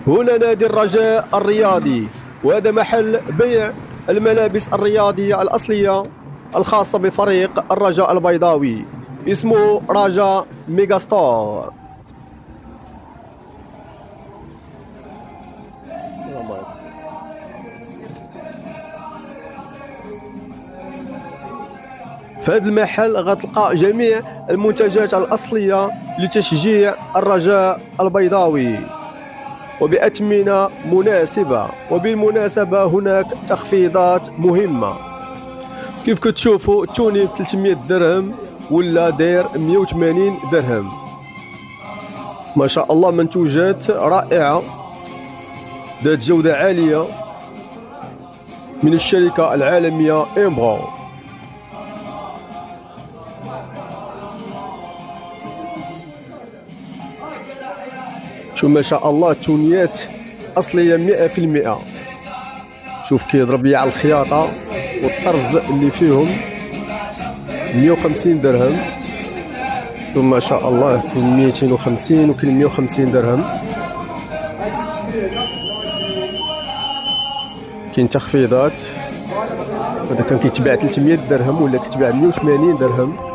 هنا نادي الرجاء الرياضي، وهذا محل بيع الملابس الرياضية الأصلية الخاصة بفريق الرجاء البيضاوي، اسمه رجاء ميجا ستور. في هذا المحل غتلقى جميع المنتجات الأصلية لتشجيع الرجاء البيضاوي وبأثمنة مناسبة. وبالمناسبة هناك تخفيضات مهمة، كيف كتشوفوا التوني ب 300 درهم ولا داير 180 درهم. ما شاء الله منتوجات رائعة ذات جودة عالية من الشركة العالمية إمبرو. شوف ما شاء الله التونيات أصلية 100%. شوف كيضرب لي على الخياطة والطرز اللي فيهم 150 درهم. شوف ما شاء الله كاين 250 وكاين 150 درهم. كاين تخفيضات، هذا كان كيتباع 300 درهم ولا كيتباع 180 درهم.